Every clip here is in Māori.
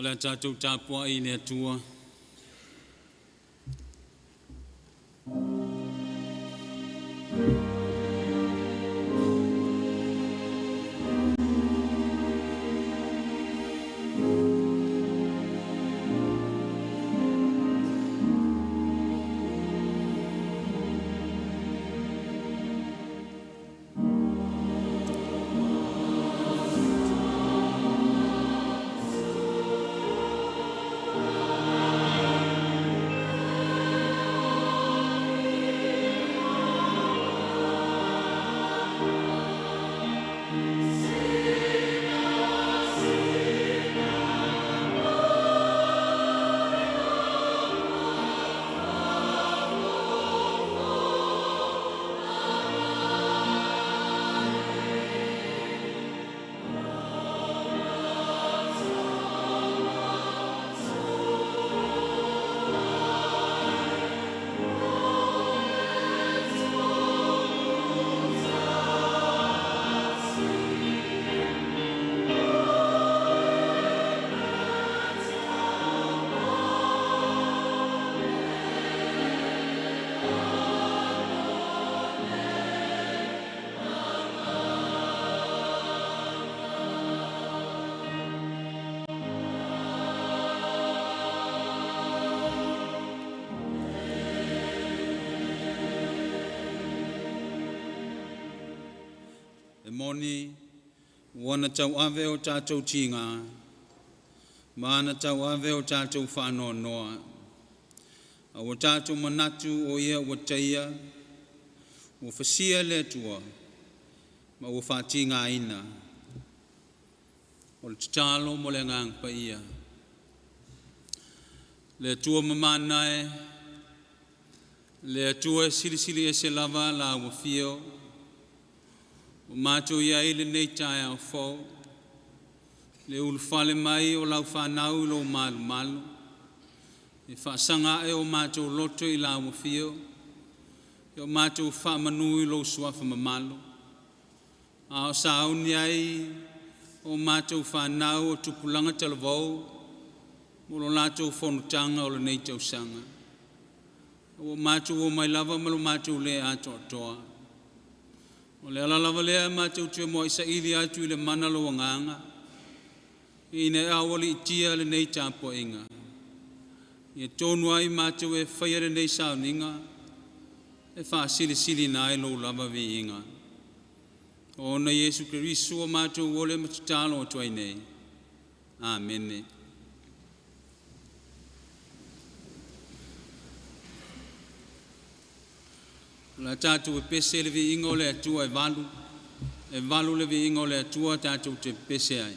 Ola tātou tāpua I ne atua. Moni wana tau ave o tātou tinga, mana tau ave o tātou whānoa noa. A o tātou manatu o ia o taia, o whasia le tua, ma o whātinga ina. O le tatalo mo le ngang pa ia. Le tua mamanae, le tua sili e se lava la o fio, o mātou ia ele nei tae au fau, le ulu fale mai o lau whanau lo malu, e whaasanga e o mātou loto I lau mawhio, e o mātou whamanui lo suafa mamalu, a o sauni ai o mātou whanau o Tupulaga talavau, mo lo lātou whanutanga o le nei tau sanga, o mātou o mai lava malo mātou le ato toa, o le ala lava lea mātou tue mo isa ili atu I le mana lo nganga. I ne awali itia le nei tāpua inga. I tonu ai mātou e whaiare nei sauninga. E wha sili nai lo lava vi inga. O na Yesu Kirisu o mātou ole matutalo o tuai nei. Amen. La tātou e pese le vi ingo le atua e valu le vi ingo le atua tātou te pese ai.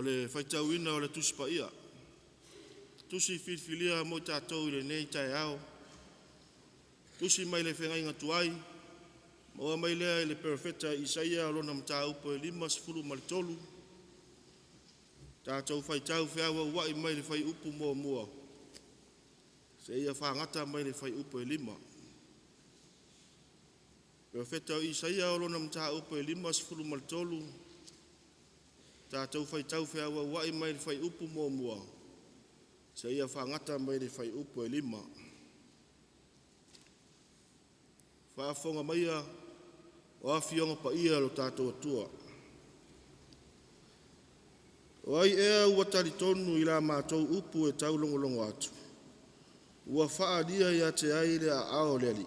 le whaitauina o le tusi pa ia. Tusi whiwhilia mo tātou i le nei tai ao. Tusi mai le whengai ngatuai. Maua mai lea i le perfeta Isaia o lona mta upo e 5:13. Tātou whaitau whiawa wai mai le whai upu mua mua. Se ia whangata mai le whai upo e 5. Perfeta Isaia o lona mta upo e 5:13. Tātou whaitau whiawa wai mai le whai upu mua mua. Se ia whangata mai le whai upo e 5. Whaafonga maia o awhionga pa ia lo tātou atua. O ai ea ua taritonu i la mātou upu e tau longolongo atu. Ua whaadia ia te aile a ao leali.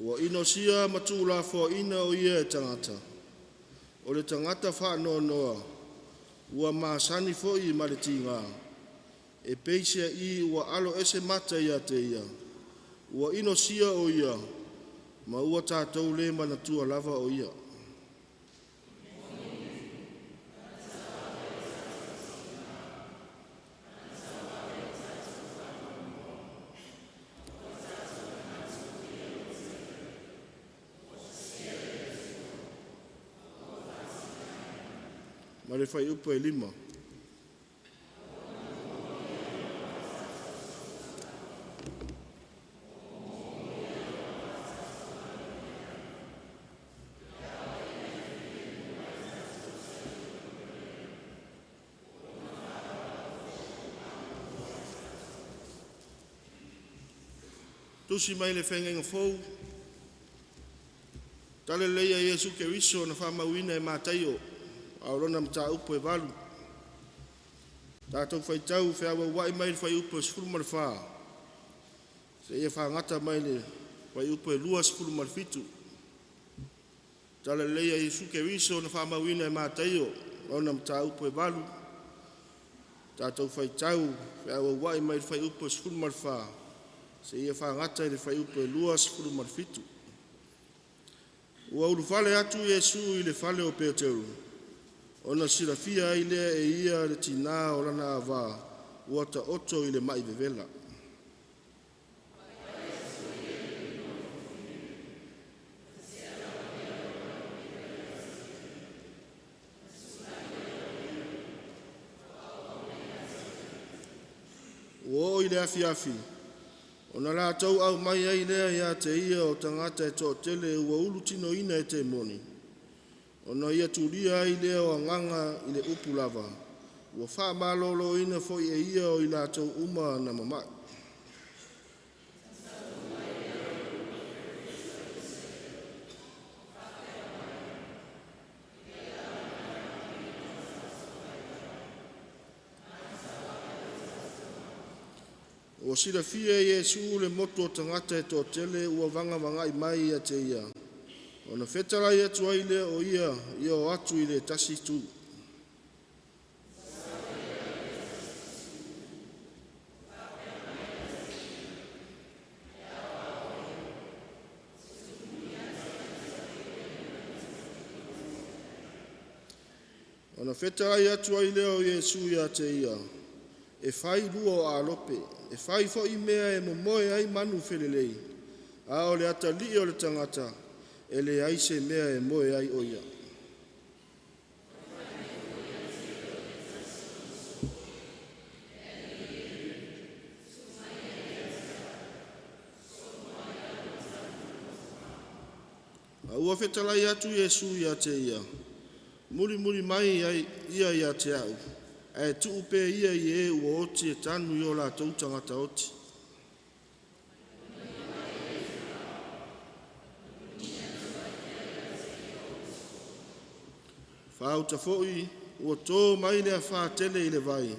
Ua inosia matula fo ina o ia e tangata. O le tangata wha noa. Ua maasani fo i ma le tinga. E peisia i ua alo ese mata ia te ia. Ua inosia o ia. Ma ua tātou le manatua lava o ia. Ma le whai upo e 5. Tusi mai le whengenga fou. Tale leia Iesu ke riso na whamauina e mātaio. Aurona mta upo e 8. Tātou whaitau whiawa wai mai le whai upo e 10. Se ia whangata mai le whai upo e 2:17. Tale leia Iesu ke riso na whamauina e mātaio. Aurona mta upo e 8. Tātou whaitau whiawa wai mai le whai upo e 10. Se ia whangata le whai upo e 2:17. Ua uru Fale atu Iesu i le Fale o Peteru. Ona silafia ai lea e ia le tina o lana ava. Ua ta oto i le mai vevela. Ua i le afi. Ona la tau au mai ai lea ia te ia o tangata e tō tele ua ulu tino ina e te moni. Ona ia turia ai lea o nganga i le upu lava. Ua wha malolo ina foi e ia o i la tau uma na mamai. Ua sila fia Iesu le motu o tangata e tō tele ua vanga i mai a te ia. Ona whetarai atu ai lea o ia o atu i le tasi tu. Ona whetarai atu ai lea o Iesu i a te ia. E whai lua o alope. E whai fo i mea e momoe ai manu whelelei. A o le ata li o le tangata. E le aise mea e moe ai o ia. A ua whetalai atu Iesu i a te ia. Muri mai ia i a te au. E tu upe ia i e ua oti e tanu i o la tau tangata oti. Whau ta foi, ua tō mai lea wha tele i le vai.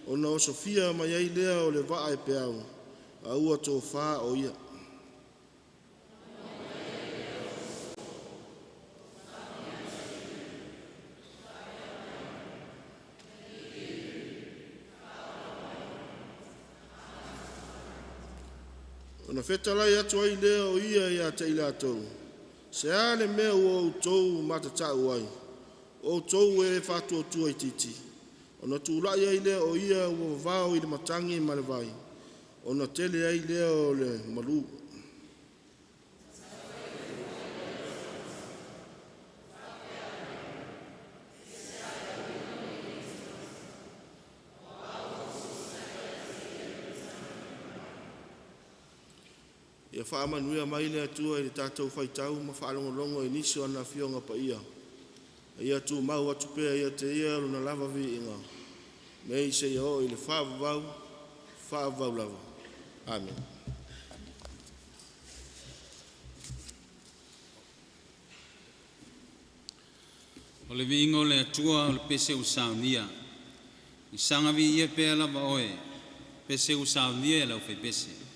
Ona o Sofia mai ai lea o le waa e peau. A ua tō wha o ia. Ona whetalai atu ai lea o ia ia te ila atou. Se ale mea ua utou matatau ai. O tou e whātua tua i titi. Ona tūlai ai lea o ia ua vāo i le matangi ma le vai. Ona tele ai lea o le malu. Ia whaamanuia mai lea tua i le tātou whaitau ma whaalongolongo i niso ana fionga pa ia. Ia tu mau atu pēa ia te ia luna lava vi inga. Nei se ia o i le whaavau lava. Amen. O le vingo le atua o le pese usaunia. I sanga vi ia pēa lava oe. Pese usaunia e lau whai pese.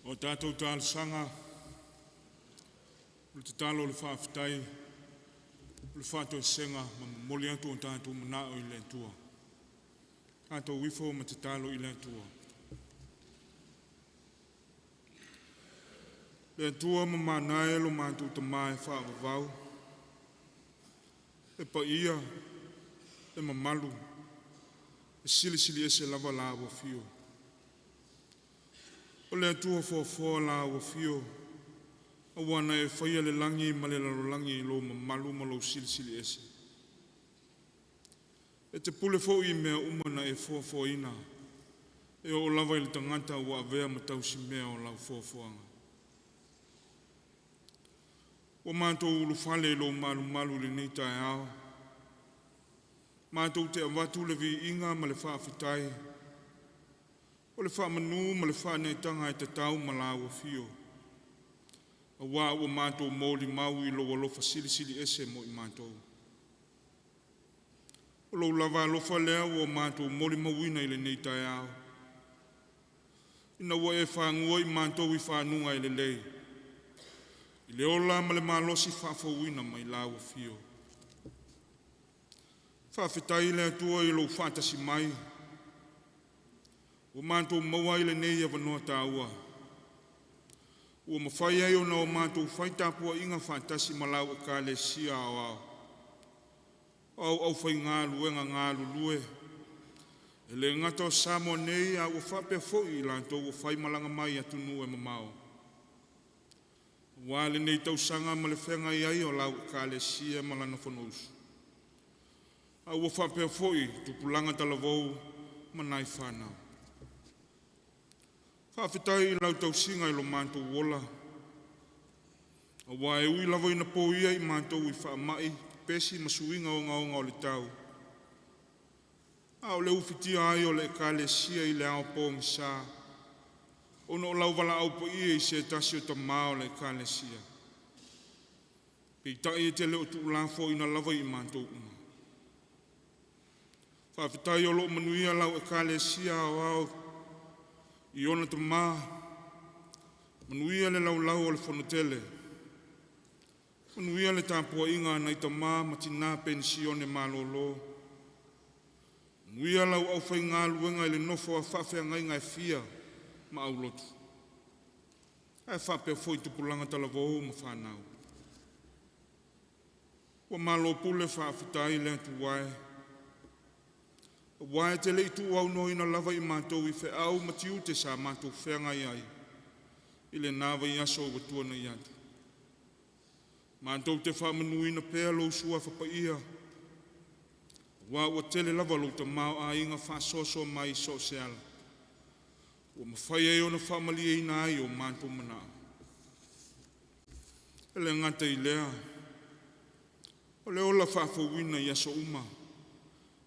O tātou tāle sanga, o te tālo le whaafitai, le whātou senga, ma moli atu o tātou mana o i le tua. Tātou wifo ma te tālo i le tua. Le tua ma manae lo mātou te mae whaavavau. E pa ia, e mamalu, e sili ese lava la wa fio. O le atua fo la wa fio, a wana e whaia le langi ma le larolangi lo mamalu ma lo sili ese. E te pule fo i mea umana e fo ina, e o lava i le tangata wa avea ma tausi mea o lau foanga. O mātou ulu Fale lo malu le nei tae ao. Mātou te awatu le vi inga ma le whaafitai. O le whaamanu ma le whaanetanga e te tau ma la ua fio. A wā ua mātou mōli mau i lo walofa sili ese mo i mātou. O lo lava alofa lea ua mātou mōli mauina i le nei tae ao. Ina ua e whaangua i mātou i whaanunga i le lei. I le ola ma le malosi whaafauina mai lau fio. Whaafetai le atua i lo whaatasi mai. O mātou maua i le nei a wanoa tāua. O mawhai ai o na o mātou whaitapua inga whaatasi ma lau e ka le sia au au. Au whai ngālu e ngā lue. E le ngata o Samoa nei a ua whapea foi i lantou o whai malanga mai atunu e mamao. Wale nei tausanga ma le whenga i ai o lau ka le sia ma lana whanousu. A ua whapea foi Tupulaga talavou ma nai whanau. Whawhitai i lau tausinga i lo mātou wola. A wae ui lava ina po ia i mātou i whaamai pesi ma suinga o ngao le tau. A o le ufitia ai o le ka le sia i le ao pōngi saa. Ono lau wala au po ia i se tasi o ta mao le ka le sia. Pei tai e te leo tu ulafo ina lava i mātou uma. Whawhitai o lo manuia lau e ka le sia au au i ona ta maa. Manuia le lau o le Fono Tele. Manuia le tāpua inga na i ta maa matina pensione malolo. Manuia lau au whai ngā luenga i le nofo a whawhea ngai ngai fia. Ma au Lotu. Ai whapea foi Tupulaga talavou ma whanau. Ua malo pule whaafitai le atu wae. Wae te le itu au no ina lava i mātou i whe au matiu te sa mātou whenga i ai. I le nāwa i aso o tuana i atu. Mātou te whamanu ina pēa lo sua whapaia. Wa ua tele lava lo ta mau a inga whasoso mai so seala. O mawhai e o na whamali e ina ai o mātou mana. E le ngata i lea. O le ola whawhauina i aso uma.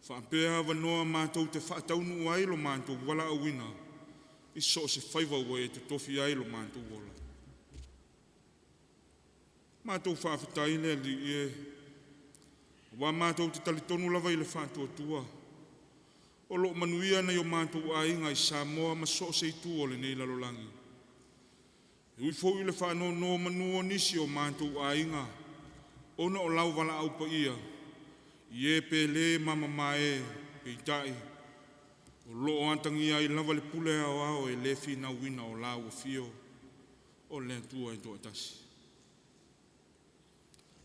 Whapea wanoa mātou te whaataunu ai lo mātou wala awina. I so se whaivaua e te tofi ai lo mātou wala. Mātou whawhetai lea li e. Wa mātou te talitonu lava i le whātua tua. O lo manuia na yo mātou a inga i Samoa ma so se itu o le nei lalolangi. E ui fōi le whanau no manuo nisi o mātou a inga. Ona o lau wala au pa ia. I e pele mama mae pe itai. O lo o antangi ai lava le pule au au e le fina wina o lau o fio. O le tua e toa tasi.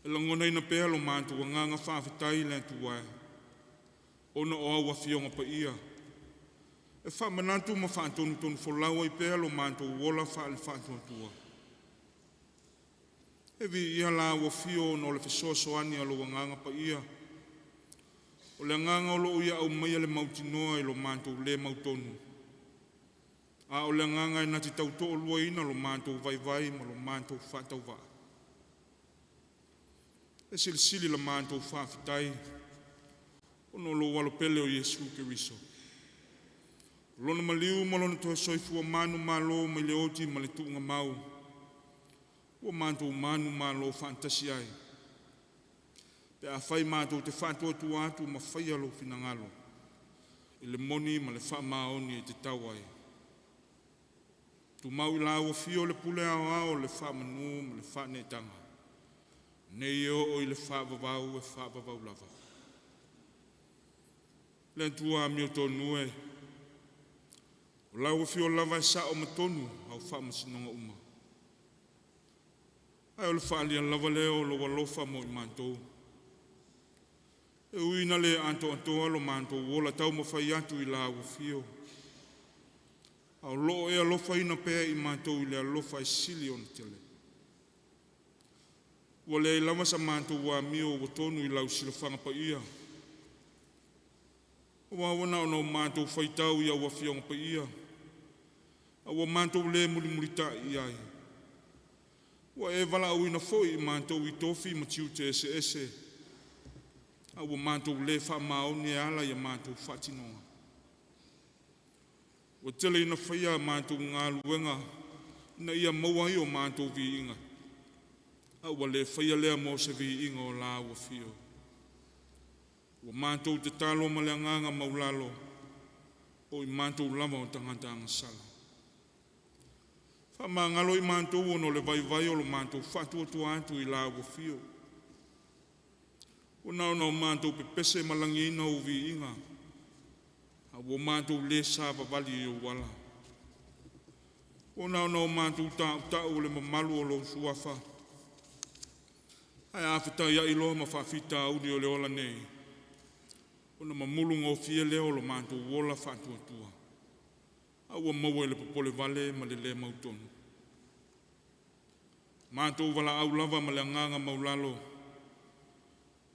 E langona ina pēlo mātou a nganga whawhitai le tua e. Ona o awa fionga pa ia. E whamanatu ma whaatonu wholaua i pēlo mātou wola whaale whaatotua. E vi ia la awa fio no le whesoso ani alo nganga pa ia. O le nganga o lo ia au maia le mautinoa i lo mātou le mautonu. A o le nganga e nati tau toa lua ina lo mātou vai ma lo mātou whaatau waa. E sili la mātou whawhitai. Ono lo walo pele o Yesu Keriso. Lona maliu malona toa soifua manu malo mai le oti ma le tuunga mau. Ua mātou manu malo fantasi ai. Pe a whai mātou te whātua tu atu ma whai alo finangalo. I le moni ma le wha maoni e te tawai. Tu mau I la uafio le pule ao le whamanu ma le whanetanga. Nei o I le whavavau e whavavau lava. Le tua mio tonu e. O la uafio lava e sa o matonu au whamasinonga uma. Ai o le whaalian lava leo lo walofa mo I mantou. E uina le anto lo mantou wola tau mawhai atu I la uafio. Au loo e alofa ina pea I mantou I le alofa I sili on tele. Wale lama sa mantou wa mio o tonu I lau silafanga pa ia. Wa wana ono mantou whaitau I au afionga pa ia. Awa mantou le mulimulita I ai. Wa e vala au ina foi I mantou I tofi ma tiu te ese. Awa mantou le wha maoni e ala I mantou whatinonga. Wa tele ina whaia mantou ngā luenga na ia maua I o mantou vi inga. Awa le whaia lea mo se vi inga o la ua fio. Wa mantou te talo ma le nganga maulalo o I mantou lama o tangata sala. Wha ngalo I mantou ono le vai o lo mantou whatu atu I la ua fio. O nao mantou pepese malangi ina o vi inga. Awa mantou le sa vavali I o wala. O nao mantou tau le mamalu o lo suafa. Ai afita ia I loa ma whawhita audi o le ola nei. O na mamulu ngō fie leo lo mantou wola whatuatua. Awa maua le popole vale ma le mautonu. Mantou wala au lava ma le nganga maulalo.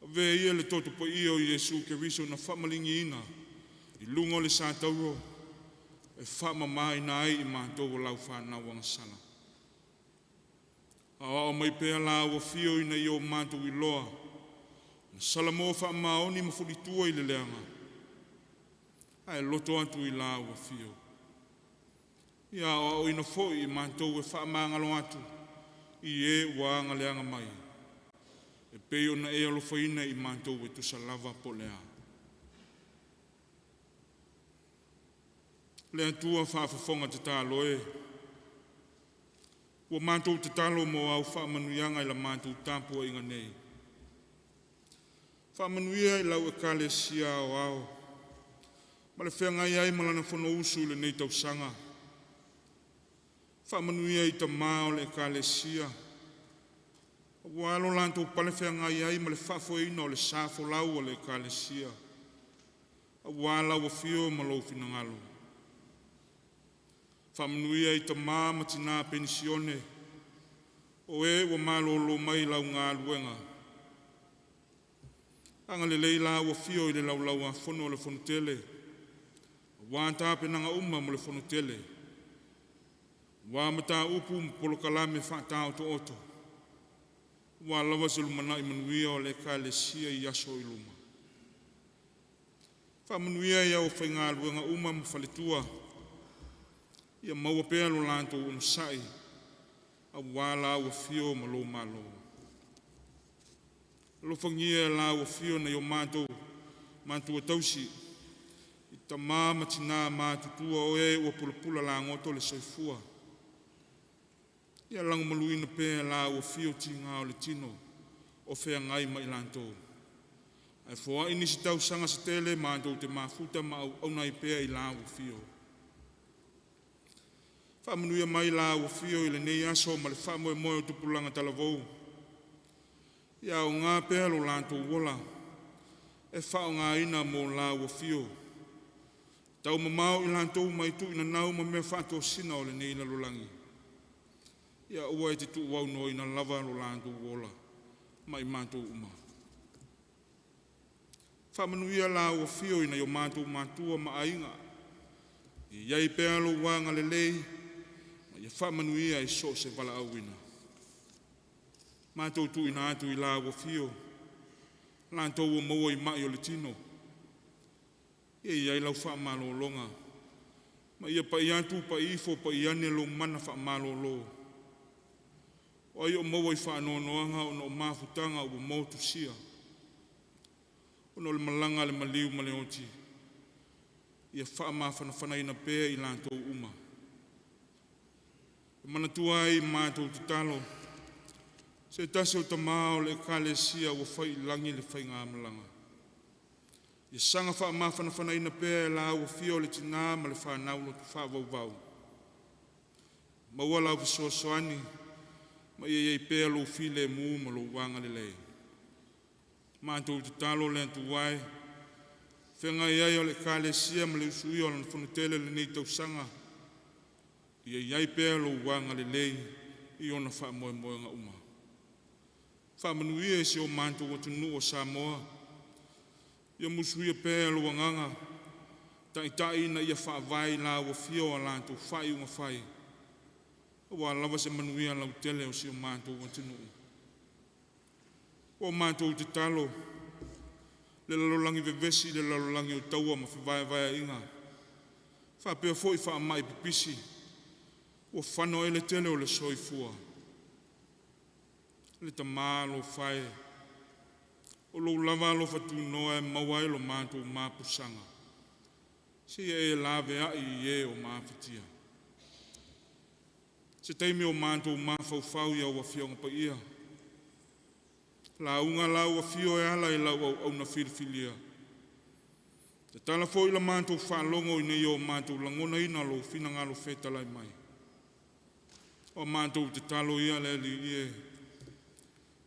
Ave ia le toto po ia o Yesu ke viso na whamalingi ina. I lungo le sātauro. E whamamai na ai I mantou lau whanau wanga sala. Awa mai pea la ua fio ina I o mantou I loa. Na salamo whamaoni mafulitua I le leanga. Ai loto atu I la ua fio. Ia o ina foi I mantou e whamangalo atu. I e wanga leanga mai. E peo na e alofaina I mantou e tu salava po lea. Le atua whaafafonga te talo e. Ua mantou te talo mo au whaamanuianga I la mantou tampua inga nei. Whaamanuia I lau e kale sia o ao. Ma le whengai ai malana Fono usu le nei tausanga. Whaamanuia I ta mao le kale sia. Ua alo lantou pale whengai ai ma le whafoina o le safo lau o le kale sia. Ua lau a fio ma lau finangalo. Whamanuia I ta maa matina pensione. O e ua malolo mai lau ngā luenga. Anga le leila ua fio I le lau a Fono le Fono Tele. Ua anta penanga uma mo le Fono Tele. Ua mata upu mpolo kalame whaatao to oto. Ua lawa se lumana I manuia o le ka le sia I aso I luma. Whamanuia I au whainga luenga uma mawhaletua. Ia maua pea lo lanto unu sai. A wala ua fio ma lo malo. Lo whangia la ua fio na yo manto a tausi. I ta maa matina maa tutua o e ua pula la ngoto le soifua. Ia langu maluina pea la ua fio ti ngā o le tino. O whea ngai ma ilanto. Ai fua inisi tau sanga sa tele manto te mafuta ma au nai pea I la ua fio. Whamanuia mai la ua fio I le nei aso ma le whamoe moe o Tupulaga talavou. Ia o ngā pea lo lanto wola. E whao ngā ina mo la ua fio. Tau mamau I lanto mai tu ina nau ma mea whato sina o le nei na lolangi. Ia ua e te tu wau no ina lava lo lanto wola. Mai manto uma. Whamanuia la ua fio ina yo manto matua ma ainga. Iai pea lo wanga le lei. Ia whamanuia I so se wala awina. Mātou tu ina atu I la ua fio. Lantou ua maua I mai o le tino. Ia lau whamalo longa. Ma ia pa I atu pa ifo pa I ane lo mana whamalo lo. O ia maua I whanoanoanga o no mafutanga ua motu sia. O no le malanga le maliu ma le oti. Ia whamawhanawhana ina pēa I lantou uma. manatua ai mātou te talo. Se tase o tamā o le ekalesia ua whai langi le whai ngā malanga. Ia sanga wha mawhanawhana ina pēr la ua whio le tina ma le whanau lo tu wha vau. Maua lau visoasoani, ma ia iei pēr lo while mū ma lo wanga le lei. Mātou te talo le antu wai, whenga iai o le ekalesia ma le usui o lana whanu tele le nei tau sanga. Ia iei pēr lo wanga le lei, i ona wha moe moe nga uma. Whamanuia e se o mātou o tunu o Samoa. Ia musuia pēr lo wanganga. Tai na ia whaavai la ua whio a lantou whai unga whai. Wa lava se manuia lau tele o se o mātou o tunu. O mātou te talo. Le lalolangi vevesi, le lalolangi o taua ma whivai inga. Whapea fo i wha mai pipisi. O whano ele tele o le soifua. Le tamā lo whae, o lo lava lo whatu noa e mawai lo mātou māpusanga. Se e lawe ai e o māwhitia. Se teime o mātou māwhauwhau ia ua whionga pa ia. La unga lau a whio e ala i lau au na whirwhilia. Te tala fo i la mātou whalongo i nei o mātou langona ina lo whina lo whetalai mai. O mātou te talo ia le li ie.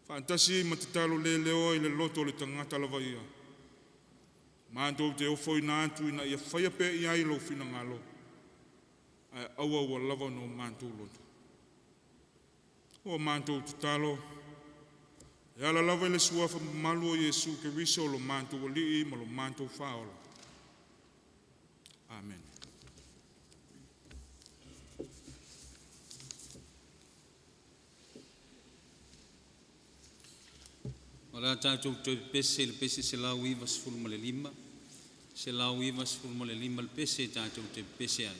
Fantasi ma te talo le leo i le loto le tangata lava ia. Mātou te ofo i nātu ina ia whaia pe i ai lo whina ngalo. Ai aua ua lava no mātou loto. O mātou te talo. E ala lava i le suafa malu o Yesu ke riso lo mātou o lii ma lo mātou whaola. Amen. Ora tātou te pese le pese se lau iwa sifuru ma le lima. Se lau iwa sifuru ma le lima le pese tātou te pese ai.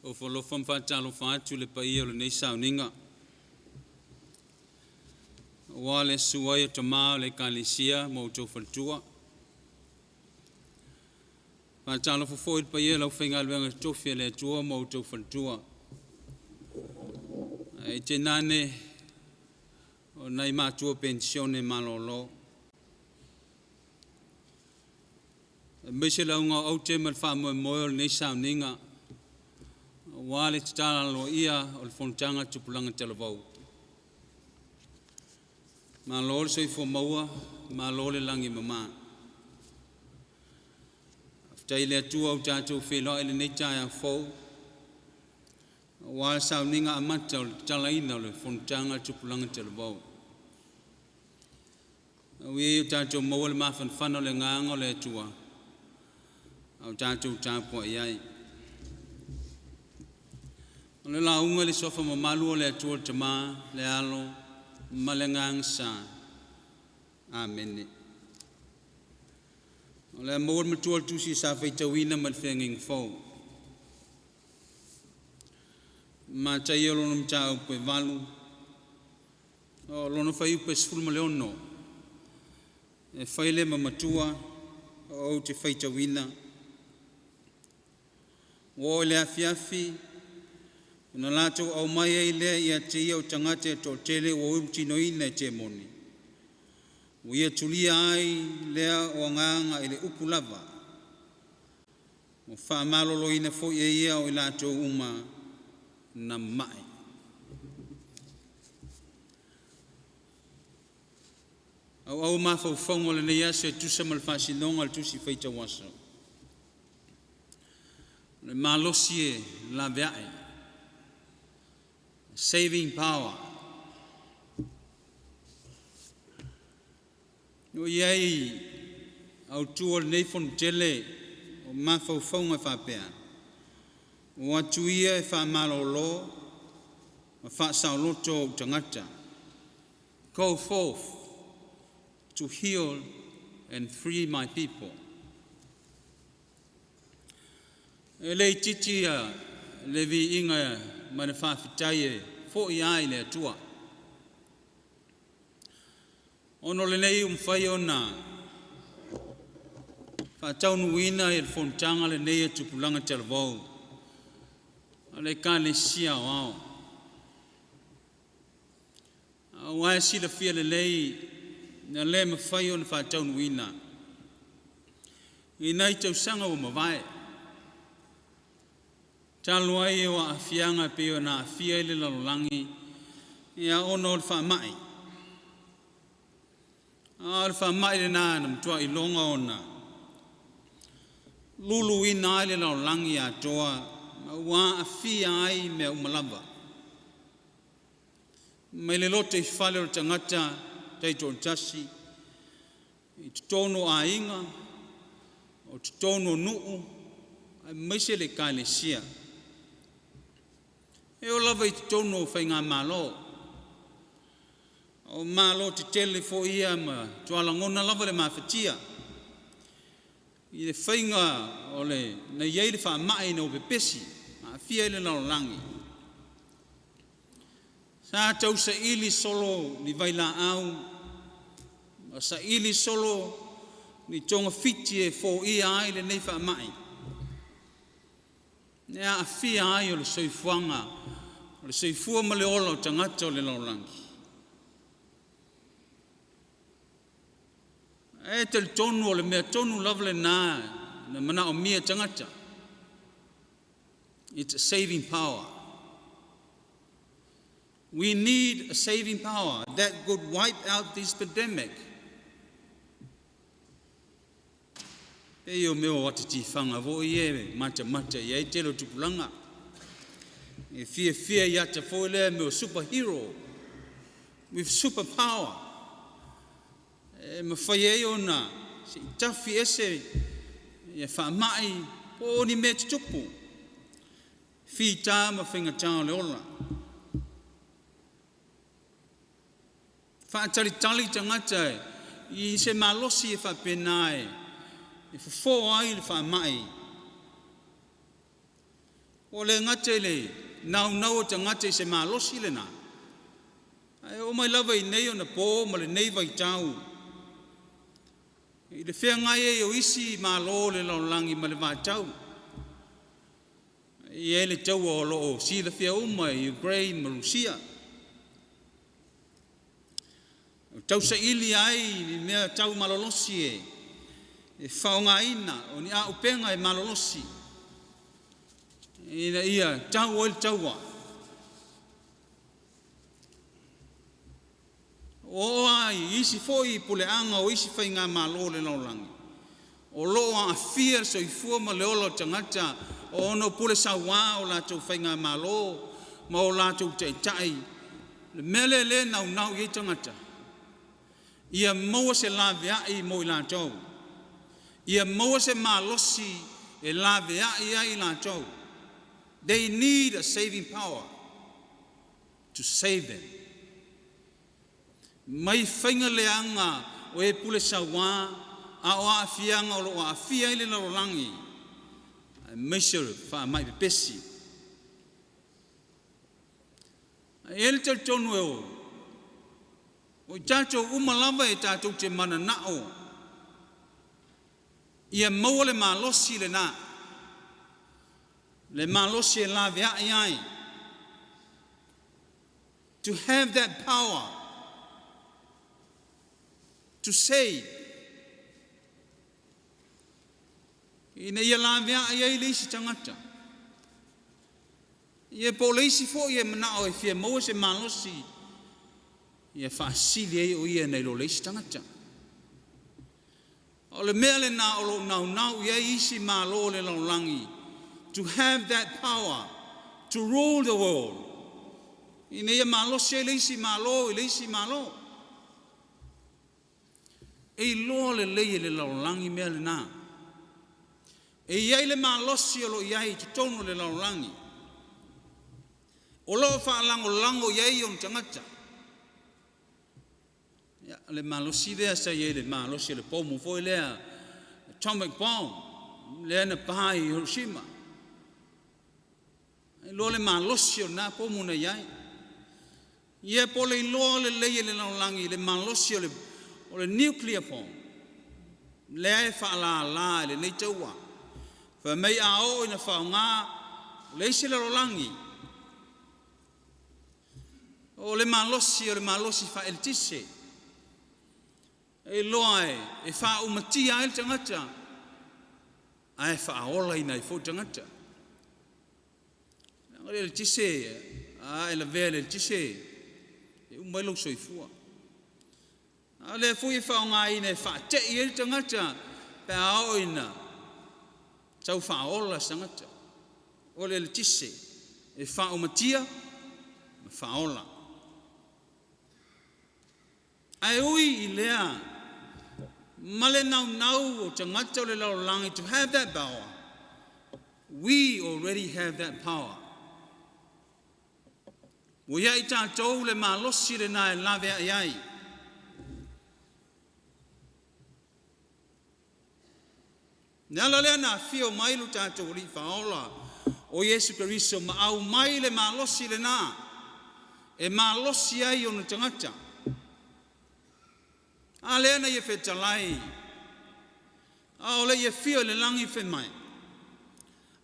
o whalofam whātalo whātu le paia o le nei sauninga. Wa le suai o tamā le kalisia mo tau whaltua. Whātalo whafoi le paia lau whainga luenga tofia le atua mo tau whaltua. E te nane o nei mātua pensione malolo. Mese launga au te mal whamoe moe o le nei sauninga. Wa le tatala lo ia o le fontanga Tupulaga Talavau. Ma lo le soifo maua, ma lo le langi mama. Aftai le atua au tātou wheloa ele nei taia fau. Wa le sauninga amata o le talaina o le fontanga Tupulaga Talavau. Au e o tātou maua le mawhanwhana o le nganga o le atua. Au tātou tāpua iai. O le launga le sofa mamalu o le atua le tamā, le alo, ma le ngang sa. Amen. O le maua le matua le tusi sa whaitawina ma le whenging fau. Ma tai o lono mta upe valu. O lono whai upe sfulma leono. E whaile ma matua o te whaitawina. O le afiafi, na lato au mai e lea ia te ia o tangate to tele o umtino ina e te moni. O ia tulia ai lea o nganga ele upulava. O wha malolo ina fo ia ia o lato uma na mai. Au mawhau whaungo le nei ase tusa malfasinonga le tusi whaita wasa. Le malosie la veae. Saving power. No iei au tua nei fon tele o mawhau whaunga whapea. O atuia e wha malolo o wha sao loto o tangata. Go forth to heal and free my people. E lei titia le vi inga ma ne whawhitai e fo i ai le atua. Ono le nei umwhai ona whataunu ina e le fontanga le nei e Tupulaga Talavau. A le ka le sia o ao. A wae si la fia le lei na le mawhai ona whataunu ina. I nei tau sanga o mawae. Talo ai o afianga pe o na afia ile lalolangi ia ono le whamai. Le whamai le nā na mtua i longa ona. Lulu ina ile lalolangi a toa wa afia ai me umalava. Mai le lote I Fale o tangata taito tasi I tutono a inga o tutono nuu ai maise le ka le sia. E o lava I tono whainga malo. O malo te tele fo ia ma tuala ngona lava le mawhatia. I le whainga o le na iei le whamai na o pepesi. Ma fia ile na o langi. Sa tau sa ili solo ni vaila au. Sa ili solo ni tonga fiti e fo ia ai le nei whamai. Nea afia ai o le soifuanga, o le soifua ma le ola o tangata o le laulangi. E te le tonu o le mea tonu lavale na mana o mia tangata. It's a saving power. We need a saving power that could wipe out this pandemic. E o meo wata ti whanga vo I e mata I e telo Tupulaga. E fia I ata fo lea meo superhero with superpower. E mawhai e ona se tafi ese e whamai o ni me tupu. Fi tā ma whinga tā le ola. Whaatalitali tangata I se malosi e whapenai. E fo ai le whamai. O le ngate le, nau te ngate se malosi le na. O mai lava I nei o na po, ma le nei vai tau. I le whea ngai o isi malo le laulangi ma le vai tau. I le tau o lo si le whea uma I Ukraine ma Rusia. Tau sa ili ai, ni mea tau malolosi e whaonga ina, o ni a upenga malolosi. Ina ia, tau o il taua. O ai, isi foi pule anga o isi whainga malo le laulangi. O loa a fia so I fua ma leolo tangata, o ono pule sawa o la tau whainga malo, ma o la tau tai. Le mele le nau I tangata. Ia maua se laweai mo I lātou. Ia maua se malosi e laweai ai lātou. They need a saving power to save them. Mai whainga leanga o e pule sawa, a o a fianga o lo a fia ile na rolangi. Missionary wha mai pesi. Ele te tonu e o. O tātou umalava e tātou te mana nao. Ia maua le malosi le nā. Le malosi e lawe ai. To have that power. To save. Ina ia lawe ai le isi tangata. Ia po le isi fo ia manao e fia maua se malosi. Ia whaasili ei o ia nei lo leisi tangata. O le mea le nā o lo nau ia isi mā lo le laulangi. To have that power to rule the world. Ina ia mā lo se leisi mā lo, leisi mā lo. E lo le lei le laulangi mea le nā. E iai le mā lo si o lo iai te tono le laulangi. O lo whaalango iai o tangata. Le malosi lea sa ye le malosi le pomo foi lea atomic bomb lea na paha I Hiroshima. Lo le malosi o na pomo na iai. Ia po le lo le lei le laulangi le malosi o le nuclear bomb. Lea e whaala le nei taua. Fa mei a o ina whaonga le isi le laulangi. O le malosi fa el tise. E loa e wha umatia il tangata. Ai wha ola ina I fo tangata. Ngare le tise, ai la vea le tise. E umailo soifua. Ale fu I wha ngā ina e wha te I il tangata. Pe ao ina. Tau wha ola tangata. Ole le tise. E wha umatia. Wha ola. Ai ui I lea. Male nau o tangata o le laulangi to have that power. We already have that power. O iai tātou le malosi le nā e lawe ai. Nala lea nā whio mailu tātou li whaola o Yesu Keriso ma au mai le malosi le nā. E malosi ai o na tangata. A lea na ia whetalai. A o le ia whio le langi whemai.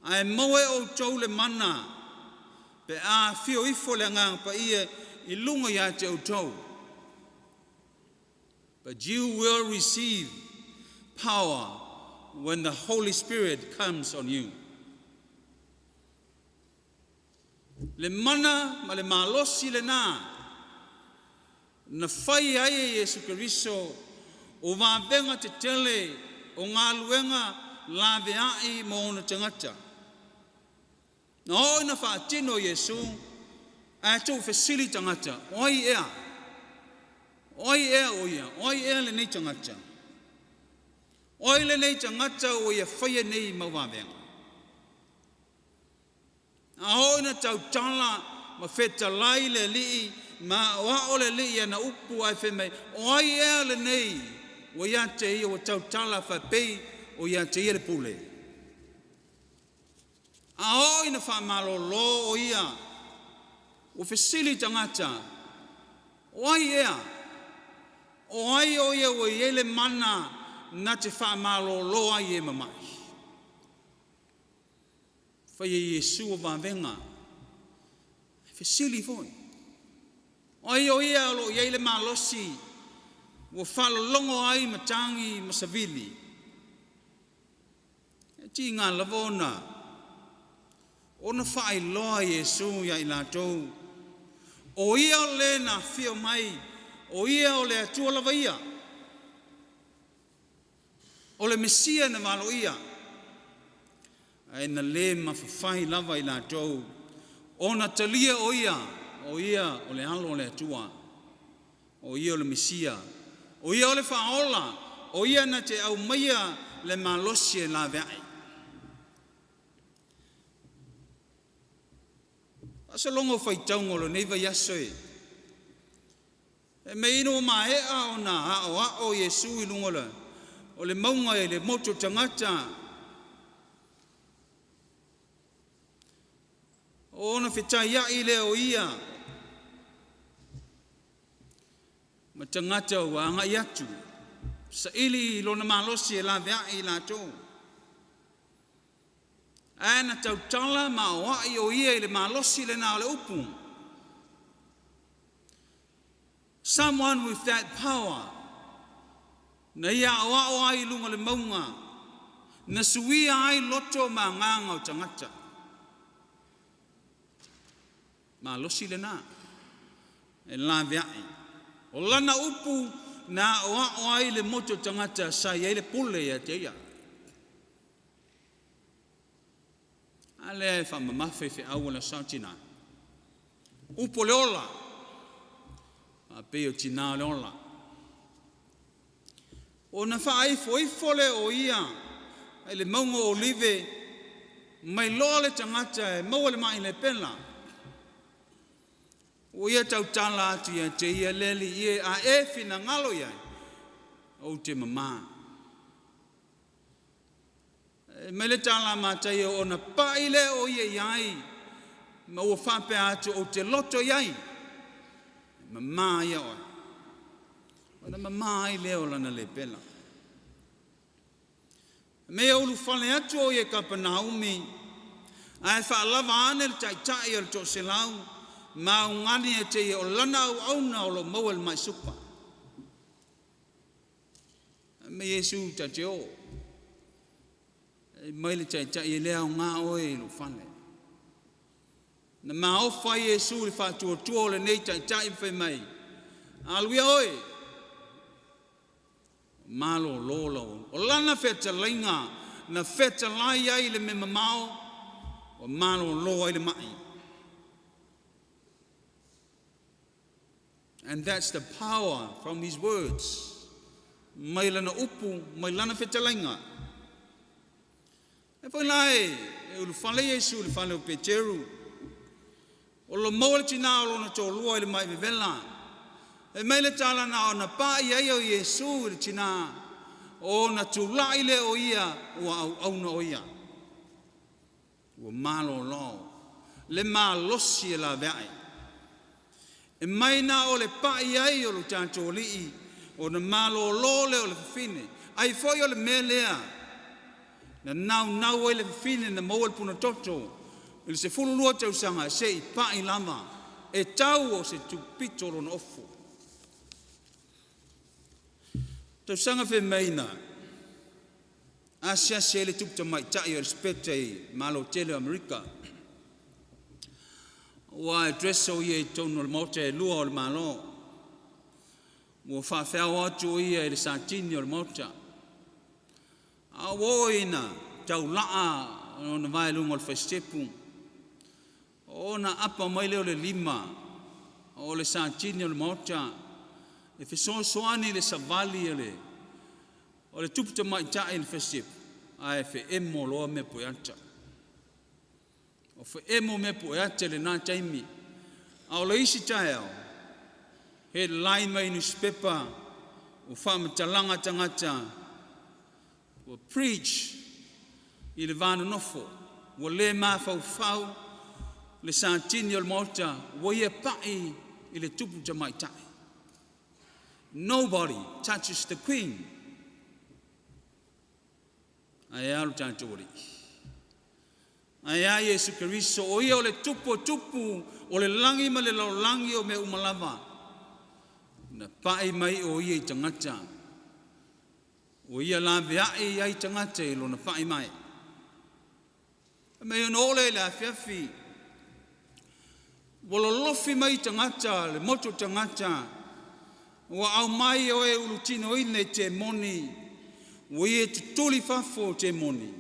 A e maue o tau le mana. Pe a whio ifo le ngang pa ia I lunga ia te o tau. But you will receive power when the Holy Spirit comes on you. Le mana ma le malosi le nā. Na whai ai Yesu Keriso o wāwenga te tele o ngā luenga lawe ai mo na tangata. Na o ina whaatino Yesu a tau whesili tangata. Oi ea. Oi ea o ia. Oi ea le nei tangata. Oi le nei tangata o ia whaia nei ma wāwenga. A o ina tau tala ma whetalai le lii ma wa ole li ya na upu ai fe mai o ai ele nei o ya te o tau tala fa pe o ya te ele pule A ina whamalolo o ia. O fesili tangata. O ai ea. O ai o ia o iele mana na te whamalolo ai e mamai. Whai e Yesu o vāwenga. Fesili foi. O ai o ia o iele malosi. O whalolongo ai matangi masavili. E ti ngā lavona. Ona whaai loa Yesu ia i lātou. O ia o le na whio mai. O ia o le atua lava ia. O le Mesia na malo ia. Ai na le mawhawhai lava i lātou. Ona talia o ia. O ia o le halo o le atua. O ia o le Mesia. O ia o le whaola. O ia na te au maia le malosi e la veai. Asa longo whaitaungo lo neiva yasoi. E me ino mahea o na hao o Yesu i lungola. O le maunga e le moto tangata. O na whitaia i le o ia. Ma tangata o anga iatu. Sa ili lo na malosi e la vea i la tō. Ana tautala ma wai o ia i le malosi le na o le upu. Someone with that power. Na ia o ai lunga le maunga. Na suia ai loto ma nganga o tangata. Malosi le na. E la vea i. O lana upu na o ai le moto tangata sa ia le pule ya te ia. Ale fa mamafe fe awala sautina. Upo le ola. A peo tina le ola. O na fa ai foifole o ia. Ai le maungo olive. Mai loa le tangata e maua le mai le pela. O ia tautala atu ia te ia leli ia a e fina ngalo ia. O te mama. Mele tala matai o na paile o ia iai. Ma ua whape atu o te loto iai. Mama ia oi. O na mama i leo lana le pela. Mea ulu whale atu o ia Kapanaumi. Ai whaalava ane le taitai o le tō selau. Ma ungani e te o lana au auna o lo mauel mai supa. Me Yesu ta te o. Mai le taitai e lea o ngā oe lo whale. Na ma ofa Yesu le whātua tua le nei taitai whai mai. Aluia oe. Malo lola o. O lana wheta lainga. Na wheta lai ai le me mamao. O malo loa i le mai. And that's the power from his words. Mai lana upu, mai lana whetalainga. E poi lai, e ulu whale Yesu, ulu whale o Peteru. O lo moa le tina o lona tō lua ili mai vevela. E mai le tala na o na pā i ai o Yesu ili tina. O na tūla ile o ia, o au na o ia. O malo lo. Le ma losi e la veai. E mai na o le pai ai o lo tātou lii, o na malo lole o le fine. Ai foi o le melea, na nau e le fine na maua le puna toto, ili se fulu lua tau sanga, se i pai lama, e tau o se tupito lo na ofu. Tau sanga fe meina, asia se le tupita mai tai o respete i malo Tele Amerika. Wa dreso ye tono le mote lua o le malo. Mo fa feo atu ia le santini o le mota. A woina tau laa o na vai lungo le festepu. O na apa mai leo le lima o le santini o le mota. E feso soani le savali o le tupita mai tai le festepu. Ai fe emo loa me poianta. O fe emo me po ate le nā taimi. Ao le isi tae au. He lai mai newspaper. O whamatalanga tangata. O preach. I le vāna nofo. wa le mafau le santini o le mota wa ia pai i le tupu jamaitai. Nobody touches the Queen. Ai alu tātou ori. Ai a Yesu Keriso o ia o le tupu o le langi ma le laulangi o me umalava. Na pai mai o ia I tangata. O ia la veai ai tangata I lo na pai mai. Me ono ole la fiafi. Wolo lofi mai tangata, le moto tangata. Wa au mai o e ulutino ine te moni. Wa ia tutuli fafo te moni.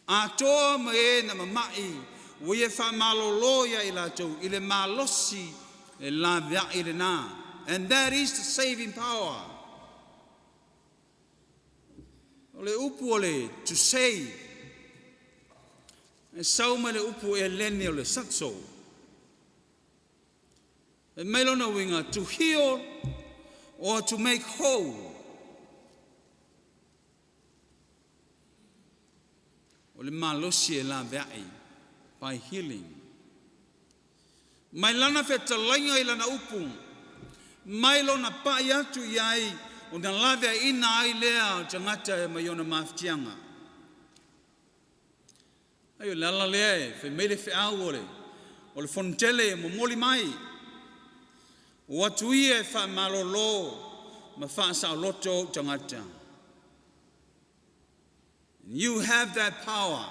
A toa ma e na mamai. Wa ia fa maloloia I latou. I le malosi e la veai le na. And that is the saving power. Ole upu ole to save. E sauma le upu e lene o le satso. E melona winga to heal or to make whole. Ole malosi e la veai by healing. Mai lana feta lainga I lana upu. Mai lona pai atu iai o na lave ina ai lea o tangata e mai ona maftianga. Ayo lala lea e, fe meile fe au ole. O le Fono Tele e mo moli mai. O atu ia e fa malolo ma fa sa Lotu o tangata. You have that power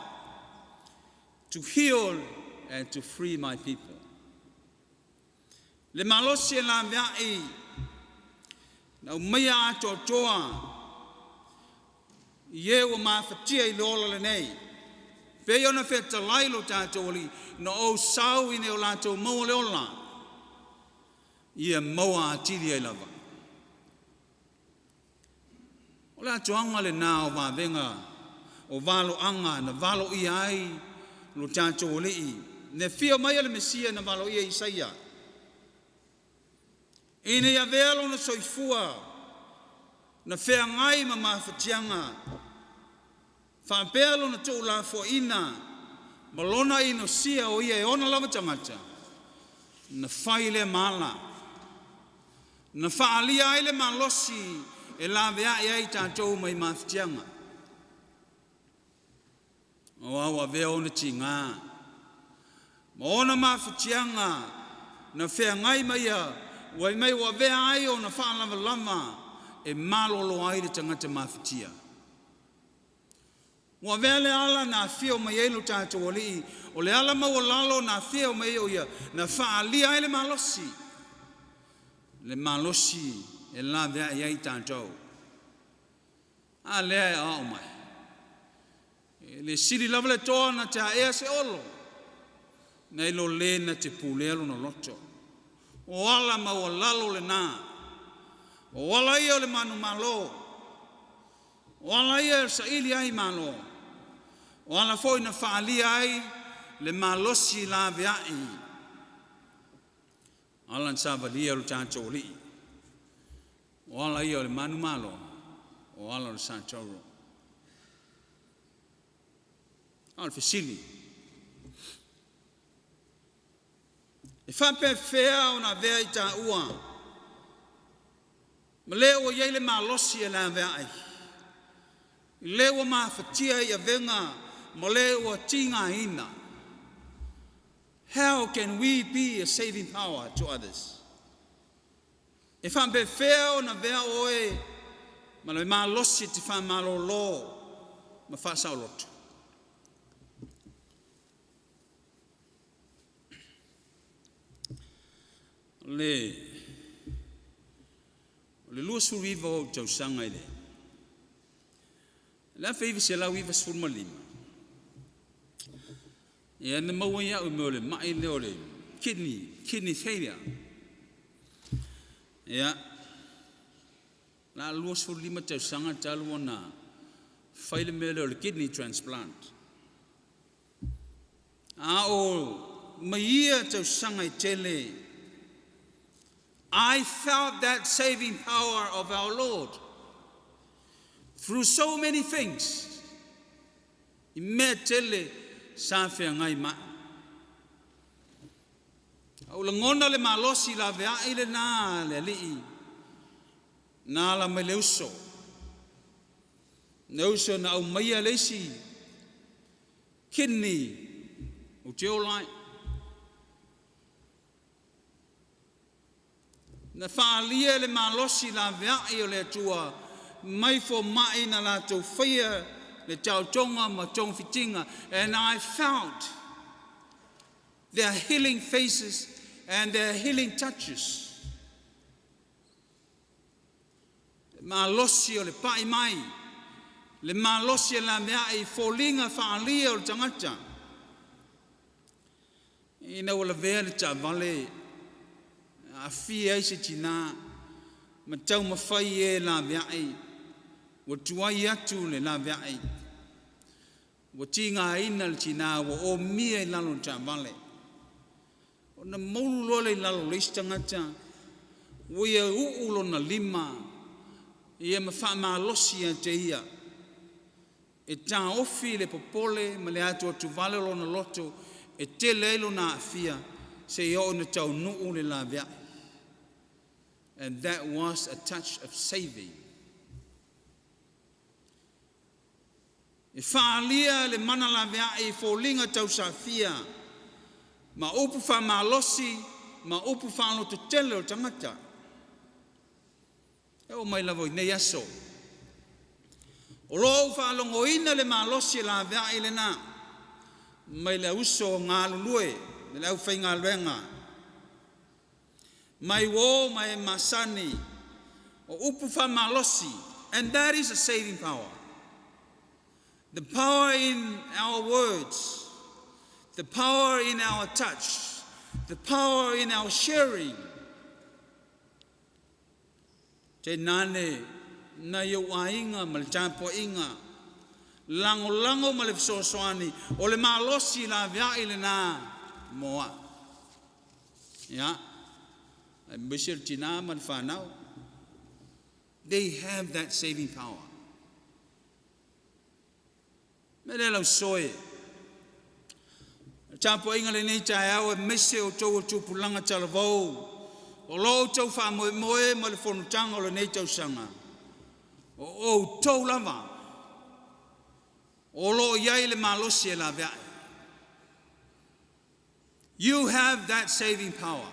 to heal and to free my people. Le malosi e la veai na umea ato toa Ie o mawhatia I lola le nei. Pe ona feta lailo tātou oli na o sau I ne o lātou maua le ola. Ia maua atiri ai lava. O lātou anga le nā o wawenga o valo anga na valo I ai lo tātou oli I. Ne fia mai le Mesia na valo I Isaia. Ine ia velo na soifua na fea ngai ma mawhatianga. Whaapelo na tau la fo ina malona ino sia o ia e ona lava tangata. Na whaile mala. Na whaalia aile malosi e la vea ai tātou mai mawhatianga. O awa vea ona tinga. Ma ona mawhatianga na fea ngai mai a wai mai wa vea ai o na whaalava lama e malolo ai le tangata mawhatia. Wa vea le ala na fio mai elu tātou oli o le ala maua lalo na fio mai o ia na whaalia ai le malosi. Le malosi e la vea ai tātou. A lea e ao mai. Le siri lava le toa na te haea se olo. Na ilo le na te pulelo na Lotu. O ala maua lalo le nā. O ala ia le manu malo. O ala ia sa ili ai malo. O ala foi na whaalia ai le malosi la veai. Ala nsavalia lo tātou li. O ala ia le manu malo. O ala le sātoro. Ala fesili. E whape whea o na vea I tā ua. Ma leo o iei le malosi e la veai. I leo o mawhatia I a venga. Ma leo o tinga ina. How can we be a saving power to others? E whape whea o na vea oe. Ma le malosi te wha malolo. Ma whasau Lotu. Le lua suriva o tau sanga I le. La feiva se lau iwa surma lima. E ane maua ia o me ole mai le ole kidney failure. Ia. La lua sur lima tau sanga talu ona Fale me le ole kidney transplant. A o maia tau sanga I Tele. I felt that saving power of our Lord through so many things. I mea tele sa whea ngai maa. Au la ngona le malosi la vea ile na le alii. Nā la mai le uso. Ne uso na au maia leisi. Kidney. O te olai. Na whaalia le malosi la vea o le atua. Mai fo mai na la tau whaia. Le tau tonga ma tong fitinga. And I felt their healing faces and their healing touches. Malosi o le pai mai. Le malosi la mea I folinga whaalia o le tangata. Ina wala vea le ta vale. A fia isi tina. Ma tau mawhai e la mea I. Wa tuai atu le la mea I. Wa tinga ina le tina. Wa o mia I lalo ta vale. O na maulu lole lalo le istangata. Wa ia uulo na lima. Ia mawha malosi a te ia. E tā ofi le popole ma le atu atu vale lo na loto. E te leilo na afia. Se ia o na tau nuu le la vea. And that was a touch of saving. E whaalia le mana la vea I fōlinga tau sa fia. Ma upu wha malosi, ma upu wha alo te tele o tangata. E o mai lavo I nei aso. O lo wha alongo ina le malosi la vea I le na. Mai le uso ngā lulue, le lau whai ngā luenga. Mai wo, mai masani. O upu wha malosi. And that is a saving power. The power in our words. The power in our touch. The power in our sharing. Te nane na yo ainga ma le tampo inga. Lango ma le fisoasoani. O le malosi la vea I le na moa. Ya. Bishir tina man whanau. They have that saving power. Mele lau soe. Tampo inga le nei tae au e mese o tau o tupulanga talavou. O lo tau wha moe ma le whanutanga o le nei tau sanga. O tau lava. O lo iai le malosi e la vea. You have that saving power.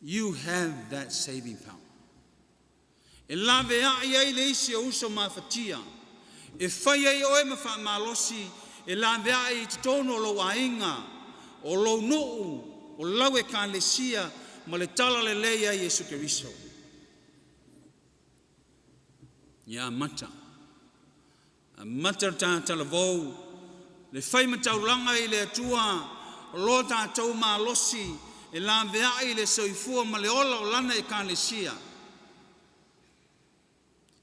You have that saving power. E la vea iai le isi o uso mawhatia. E whai ai oe mawha malosi. E la vea I te tono lo wainga. O lo nuu. O lau e ka le sia. Ma le tala le leia Yesu Keriso. Ia mata. A mata ta talavou. Le whai mataulanga I le atua. O lo ta tau malosi. E la vea I le soifua ma le ola o lana e ka le sia.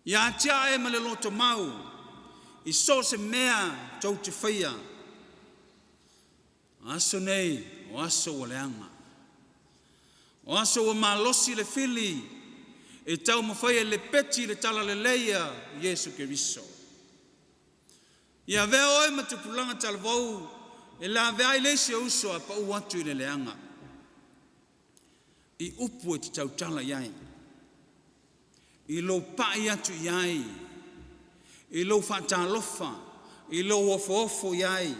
Ia tia e ma le loto mau. I so se mea tau te whaia. Aso nei, o aso o leanga. O aso o malosi le fili. E tau mawhaia le peti le tala le leia Yesu Keriso. Ia vea oe ma te pulanga talavou. E la vea I le se uso a pa uatu I le leanga. I upu e te tau tala iai. I lo pai atu iai. I lo whatalofa. I lo ofo iai.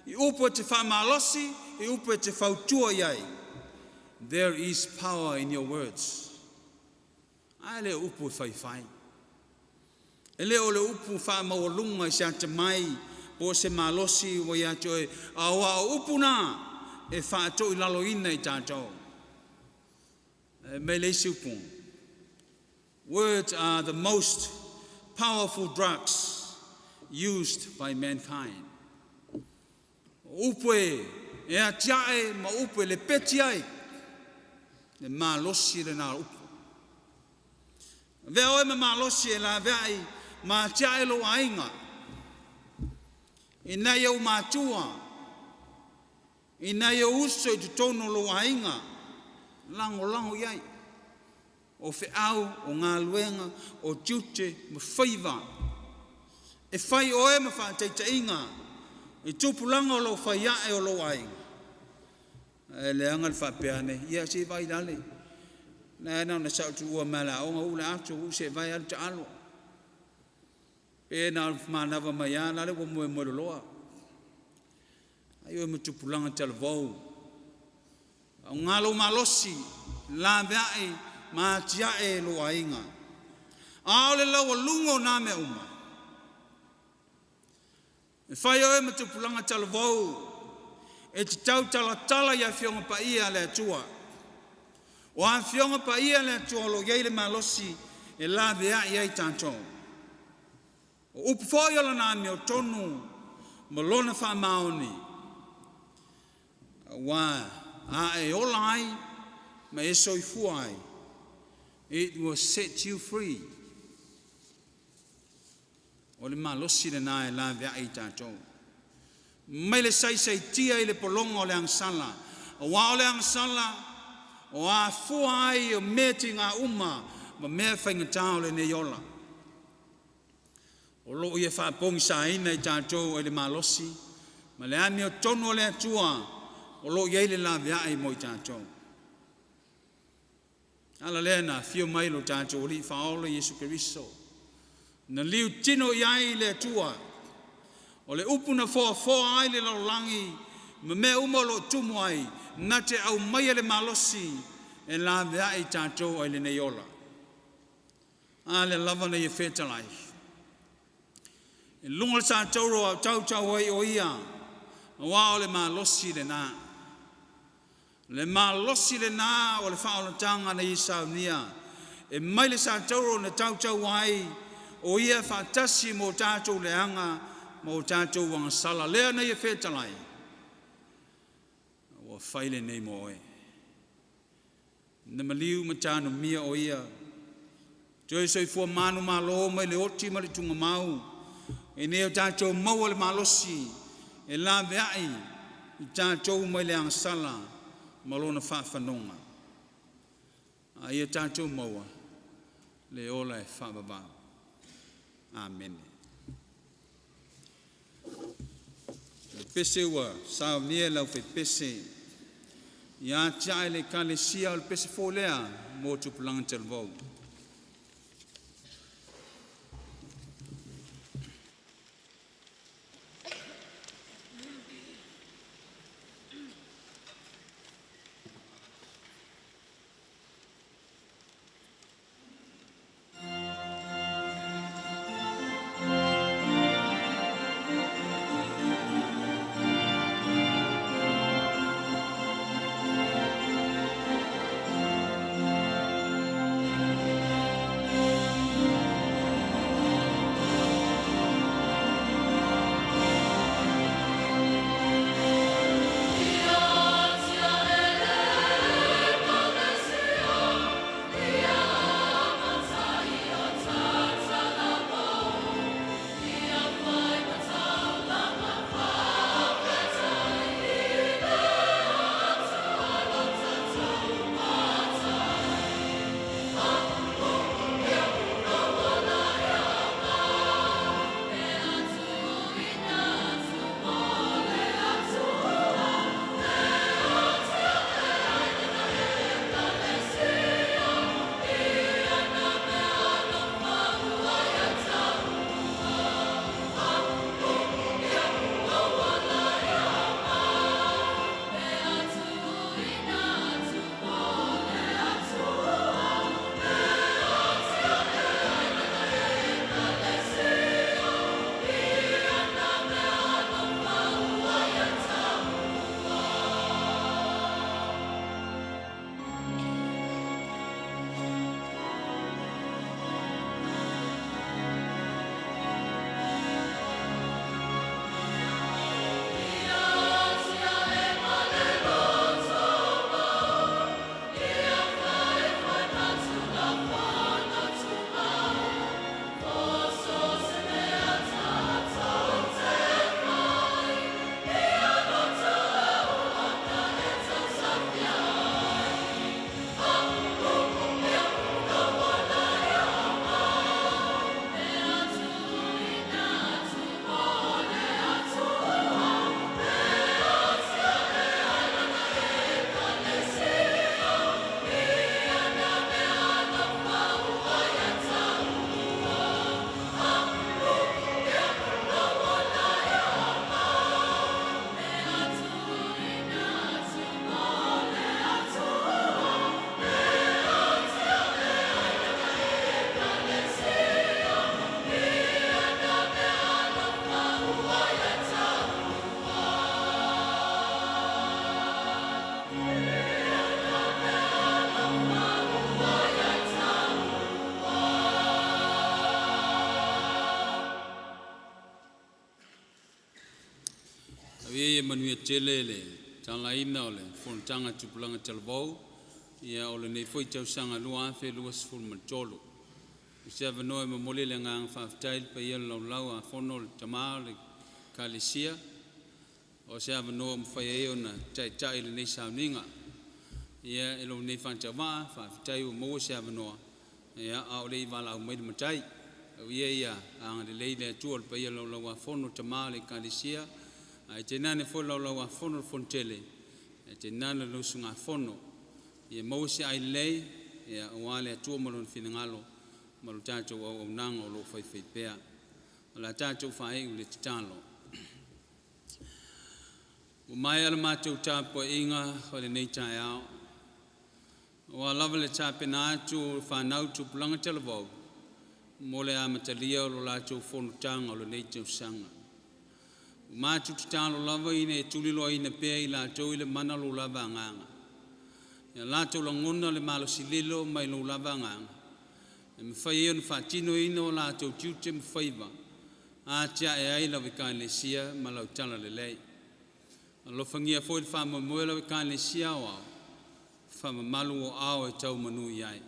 I upu e te whamalosi. I upu e te whautua iai. There is power in your words. Ai le upu e whai. E leo le upu whamawalunga I sa te mai. Po se malosi o ia toe. Awa upu na. E whaato I lalo ina I tātou. Me le siupung. Words are the most powerful drugs used by mankind. Upe e atiae ma upe le petiai. Le malosi le nā upu. Vea oe ma malosi e la veai ma atiae lo ainga. I nei au mātua. I nei au uso I te tono lo ainga. Lango iai. O whiau, o ngā luenga, o tiute, ma whaiva. E whai oe ma whātei te inga. E tupulanga o lo whai ae o lo ainga. E le angal whapeane. Ia se vai dale. Na na na sa tu ua mala o nga ule atu u se vai al te alo. E na manava mai ana le mo mo loa. Ai o me tupulanga te vau. O ngalo malosi la vai ma tia e lo ainga. A le lo lungo na me uma. E whai o e me tupulanga te vau. E te tau tala ia fionga pa ia le atua. O an fionga pa ia le atua lo yeile malosi e la vea ia i tantou. O upu fōi ala nā me o tonu ma lona wha maoni. Wā, a e olai ma e soifuai. It will set you free. O le malosi le nā e la vea i tantou. Mai le sai tia i le polonga o le angsala. O wā o le angsala, o a fua ai o meti ngā uma, ma mea whaingatau le neiola. O lo ia whapongi sa ina i tātou e le malosi, ma le ami o tonu o le atua, o lo ia i le la viai mo i tātou. Ala lena, fio mai lo tātou li whaola Yesu Keriso. Na liu tino iai le atua, o le upuna foa ai le laulangi, ma mea uma lo tumu ai, na te au mai le malosi, e la vea i tātou ai le neiola. A le lava na ia whetalai. E lunga sa tauro au tau ai o ia, a wā o le malosi le nā. Le malosi le nā o le whaolatanga na i saunia, e mai le sa tauro na tau ai, o ia whatasi mo tātou le anga, mo tātou wanga sala lea na ia whetalai. O whaile nei mo e. Na maliu ma tānu mia o ia. Toi soi fua manu malo mai le oti ma le tunga mau. E neo tātou maua le malosi. E la veai. I tātou mai le angsala. Malona whawhanonga. A ia tātou maua. Le ola e whababau. Amen. Pese ua, sao nia lau fe pese. Ia tia le kalesia o le pese fōlea mo tupulanga te vau. nui Tele le tala ina ole fontanga Tupulaga Talabou ia ole nei foi tau sanga lua fe lua sful matolo sia vano me mole le ngang fa tail pe ia lau a Fono le tama le kalisia o sia vano mo fa ia ona tai le nei sauninga ia elo nei fa tama fa tai o mo sia vano ia a ole vala o mai matai ia ang le tuol pe ia lau a Fono tama le kalisia ai tenane fo lau a Fono fontele tenane lo sunga Fono ia mo sia ai lei ia wale tu mo fina ngalo malu tato o nang o lo fai pea la tato fai le talo o mai ala mato tapo inga o le nei tai ao o lava le tape na tu fa nau Tupulaga Talabou mo le amatalia o lo la tu Fono tanga o le nei tau sanga o matu talo lava ina e tulilo ina pea i la tu ile mana lo lava nganga ia la tu langona le malo sililo mai lo lava nganga me fai on fatino ino la to tiute me faiva a tia e ai la vikanesia ma la tala le lei lo fangia foi fa mo mo la vikanesia wa fa malu o ao e tau manu iai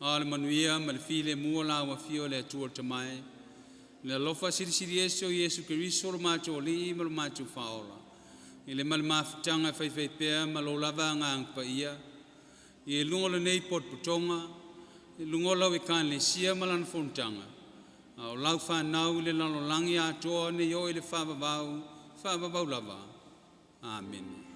al manuia ma le file mo la wa fio le tu te mai le lo fa siri Yesu Kristo ma to li ma to faola ile mal mafutanga fai pe ma lo lava ngang pa ia e lungo le nei pot putonga lungola we kan le sia malan fontanga au lau fa nau le lalo langi a to ne yo ile fa babau lava amen